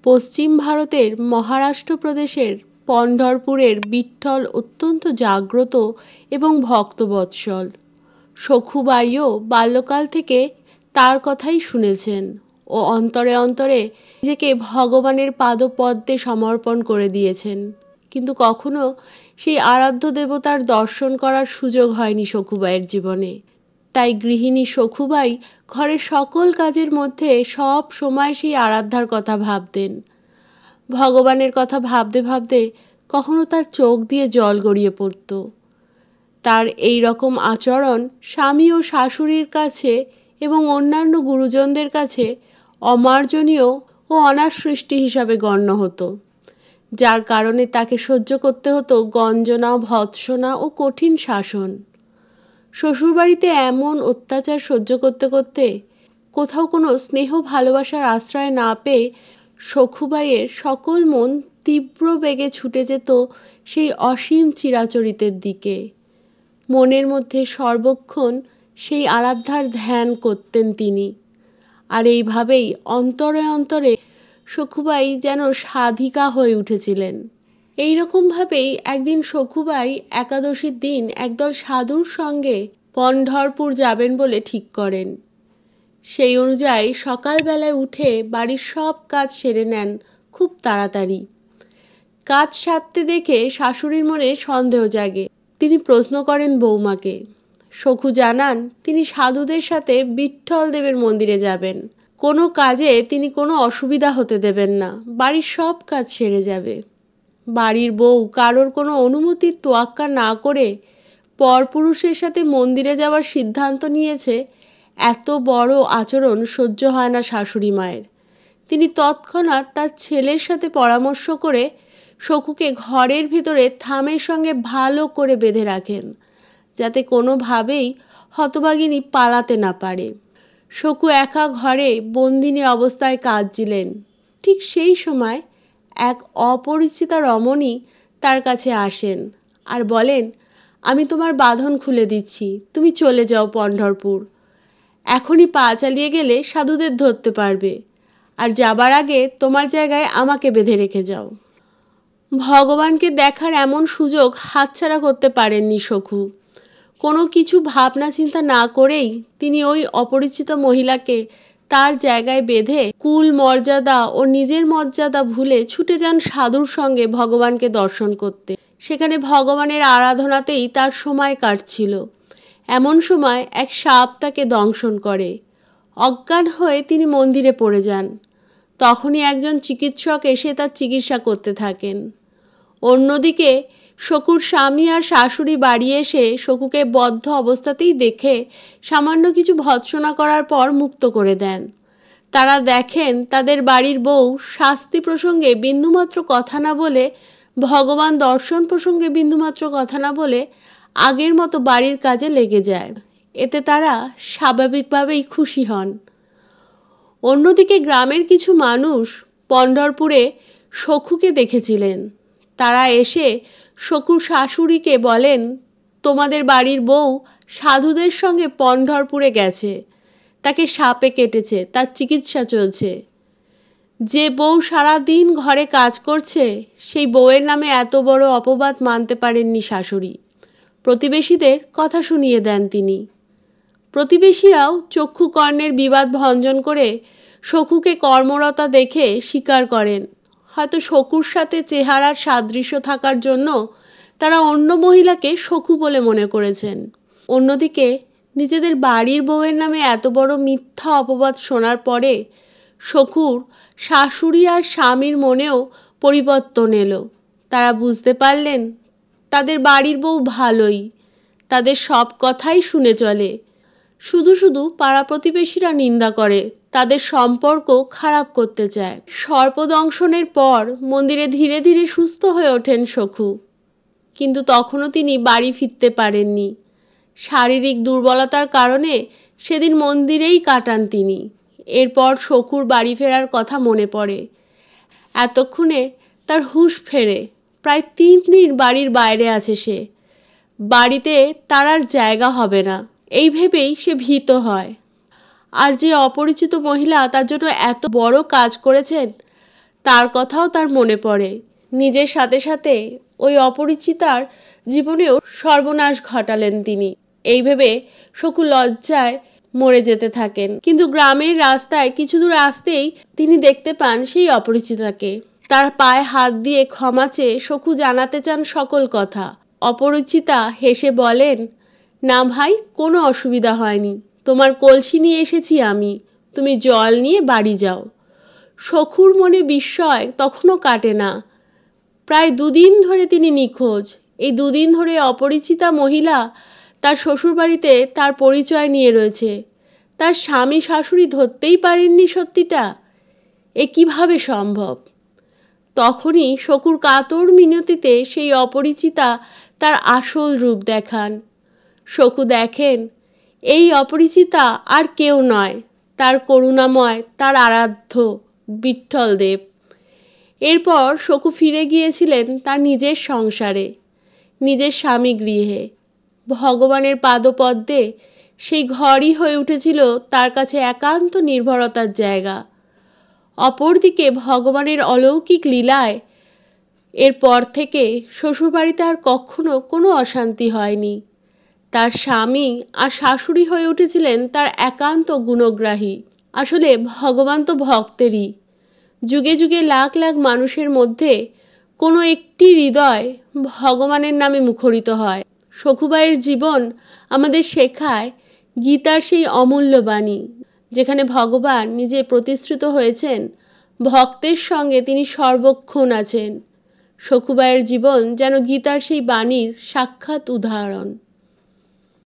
পশ্চিম ভারতের মহারাষ্ট্র প্রদেশের পণ্ঢরপুরের বিঠ্ঠল অত্যন্ত জাগ্রত এবং ভক্তবৎসল। সখুবাইও বাল্যকাল থেকে তার কথাই শুনেছেন ও অন্তরে অন্তরে নিজেকে ভগবানের পাদপদ্মে সমর্পণ করে দিয়েছেন, কিন্তু কখনো সেই আরাধ্য দেবতার দর্শন করার সুযোগ হয়নি সখুবাইয়ের জীবনে। তাই গৃহিণী সখুবাই ঘরের সকল কাজের মধ্যে সব সময় সেই আরাধ্যার কথা ভাবতেন। ভগবানের কথা ভাবতে ভাবতে কখনো তার চোখ দিয়ে জল গড়িয়ে পড়ত। তার এই রকম আচরণ স্বামী ও শাশুড়ির কাছে এবং অন্যান্য গুরুজনদের কাছে অমার্জনীয় ও অনাথ সৃষ্টি হিসাবে গণ্য হতো, যার কারণে তাকে সহ্য করতে হতো গঞ্জনা, ভৎসনা ও কঠিন শাসন। শ্বশুরবাড়িতে এমন অত্যাচার সহ্য করতে করতে কোথাও কোনো স্নেহ ভালোবাসার আশ্রয় না পেয়ে সখুবাইয়ের সকল মন তীব্র বেগে ছুটে যেত সেই অসীম চিরাচরিতের দিকে। মনের মধ্যে সর্বক্ষণ সেই আরাধ্যার ধ্যান করতেন তিনি। আর এইভাবেই অন্তরে অন্তরে সখুবাই যেন সাধিকা হয়ে উঠেছিলেন। এইরকমভাবেই একদিন সখুবাই একাদশীর দিন একদল সাধুর সঙ্গে পণ্ঢরপুর যাবেন বলে ঠিক করেন। সেই অনুযায়ী সকালবেলায় উঠে বাড়ির সব কাজ সেরে নেন খুব তাড়াতাড়ি। কাজ সারতে দেখে শাশুড়ির মনে সন্দেহ জাগে। তিনি প্রশ্ন করেন বৌমাকে। সখু জানান তিনি সাধুদের সাথে বিঠ্ঠল দেবের মন্দিরে যাবেন। কোনো কাজে তিনি কোনো অসুবিধা হতে দেবেন না, বাড়ির সব কাজ সেরে যাবে। বাড়ির বউ কারোর কোনো অনুমতির তোয়াক্কা না করে পরপুরুষের সাথে মন্দিরে যাওয়ার সিদ্ধান্ত নিয়েছে, এত বড় আচরণ সহ্য হয় না শাশুড়ি মায়ের। তিনি তৎক্ষণাৎ তার ছেলের সাথে পরামর্শ করে সখুকে ঘরের ভিতরে থামের সঙ্গে ভালো করে বেঁধে রাখেন, যাতে কোনোভাবেই হতভাগিনী পালাতে না পারে। সখু একা ঘরে বন্দিনী অবস্থায় কাঁদছিলেন। ঠিক সেই সময় এক অপরিচিতা রমণী তার কাছে আসেন আর বলেন, আমি তোমার বাঁধন খুলে দিচ্ছি, তুমি চলে যাও পণ্ঢরপুর। এখনই পা চালিয়ে গেলে সাধুদের ধরতে পারবে, আর যাবার আগে তোমার জায়গায় আমাকে বেঁধে রেখে যাও। ভগবানকে দেখার এমন সুযোগ হাতছাড়া করতে পারেননি সখু। কোনো কিছু ভাবনা চিন্তা না করেই তিনি ওই অপরিচিত মহিলাকে তার জায়গায় বেঁধে কুল মর্যাদা ও নিজের মর্যাদা ভুলে ছুটে যান সাধুর সঙ্গে ভগবানকে দর্শন করতে। সেখানে ভগবানের আরাধনাতেই তার সময় কাটছিল। এমন সময় এক সাপ তাকে দংশন করে। অজ্ঞান হয়ে তিনি মন্দিরে পড়ে যান। তখনই একজন চিকিৎসক এসে তার চিকিৎসা করতে থাকেন। অন্যদিকে সখুর স্বামী আর শাশুড়ি বাড়ি এসে সখুকে বদ্ধ অবস্থাতেই দেখে সামান্য কিছু ভৎসনা করার পর মুক্ত করে দেন। তারা দেখেন তাদের বাড়ির বউ শাস্তি প্রসঙ্গে বিন্দুমাত্র কথা না বলে, ভগবান দর্শন প্রসঙ্গে বিন্দুমাত্র কথা না বলে আগের মতো বাড়ির কাজে লেগে যায়। এতে তারা স্বাভাবিকভাবেই খুশি হন। অন্যদিকে গ্রামের কিছু মানুষ পণ্ঢরপুরে সখুকে দেখেছিলেন। তারা এসে সখুর শাশুড়িকে বলেন, তোমাদের বাড়ির বউ সাধুদের সঙ্গে পণ্ঢরপুরে গেছে, তাকে সাপে কেটেছে, তার চিকিৎসা চলছে। যে বউ সারাদিন ঘরে কাজ করছে সেই বউয়ের নামে এত বড় অপবাদ মানতে পারেননি শাশুড়ি। প্রতিবেশীদের কথা শুনিয়ে দেন তিনি। প্রতিবেশীরাও চক্ষুকর্ণের বিবাদ ভঞ্জন করে সখুকে কর্মরতা দেখে স্বীকার করেন, হয়তো সখুর সাথে চেহারার সাদৃশ্য থাকার জন্য তারা অন্য মহিলাকে সখু বলে মনে করেছেন। অন্যদিকে নিজেদের বাড়ির বউয়ের নামে এত বড় মিথ্যা অপবাদ শোনার পরে সখুর শাশুড়ি আর স্বামীর মনেও পরিবর্তন এলো। তারা বুঝতে পারলেন তাদের বাড়ির বউ ভালোই, তাদের সব কথাই শুনে চলে। শুধু শুধু পাড়া প্রতিবেশীরা নিন্দা করে, তাদের সম্পর্ক খারাপ করতে চায়। সর্পদংশনের পর মন্দিরে ধীরে ধীরে সুস্থ হয়ে ওঠেন সখু, কিন্তু তখনও তিনি বাড়ি ফিরতে পারেননি। শারীরিক দুর্বলতার কারণে সেদিন মন্দিরেই কাটান তিনি। এরপর সখুর বাড়ি ফেরার কথা মনে পড়ে। এতক্ষণে তার হুঁশ ফেরে। প্রায় 3 দিন বাড়ির বাইরে আছে সে। বাড়িতে তার আর জায়গা হবে না, এই ভেবেই সে ভীত হয়। আর যে অপরিচিত মহিলা তার জন্য এত বড় কাজ করেছেন তার কথাও তার মনে পড়ে। নিজের সাথে সাথে ওই অপরিচিতার জীবনেও সর্বনাশ ঘটালেন তিনি। এই ভেবে শকু লজ্জায় মরে যেতে থাকেন। কিন্তু গ্রামের রাস্তায় কিছু দূর আসতেই তিনি দেখতে পান সেই অপরিচিতাকে। তার পায়ে হাত দিয়ে ক্ষমা চেয়ে শকু জানাতে চান সকল কথা। অপরিচিতা হেসে বলেন, না ভাই, কোনো অসুবিধা হয়নি, তোমার কলসি নিয়ে এসেছি আমি, তুমি জল নিয়ে বাড়ি যাও। শকুর মনে বিস্ময় তখনও কাটে না। প্রায় 2 দিন ধরে তিনি নিখোঁজ। এই 2 দিন ধরে অপরিচিতা মহিলা তার শ্বশুরবাড়িতে তার পরিচয় নিয়ে রয়েছে। তার স্বামী শাশুড়ি ধরতেই পারেননি সত্যিটা। এ কিভাবে সম্ভব? তখনই শকুর কাতর মিনতিতে সেই অপরিচিতা তার আসল রূপ দেখান। শকু দেখেন এই অপরিচিতা আর কেউ নয়, তার করুণাময়, তার আরাধ্য বিঠ্ঠলদেব। এরপর শকু ফিরে গিয়েছিলেন তার নিজের সংসারে, নিজের স্বামী গৃহে। ভগবানের পাদপদ্মে সেই ঘরই হয়ে উঠেছিল তার কাছে একান্ত নির্ভরতার জায়গা। অপরদিকে ভগবানের অলৌকিক লীলায় এরপর থেকে শ্বশুরবাড়িতে আর কখনো কোনো অশান্তি হয়নি। তার স্বামী আর শাশুড়ি হয়ে উঠেছিলেন তার একান্ত গুণগ্রাহী। আসলে ভগবান তো ভক্তেরই। যুগে যুগে লাখ লাখ মানুষের মধ্যে কোনো একটি হৃদয় ভগবানের নামে মুখরিত হয়। সখুবাইয়ের জীবন আমাদের শেখায় গীতার সেই অমূল্য বাণী, যেখানে ভগবান নিজে প্রতিশ্রুত হয়েছেন, ভক্তের সঙ্গে তিনি সর্বক্ষণ আছেন। সখুবাইয়ের জীবন যেন গীতার সেই বাণীর সাক্ষাৎ উদাহরণ।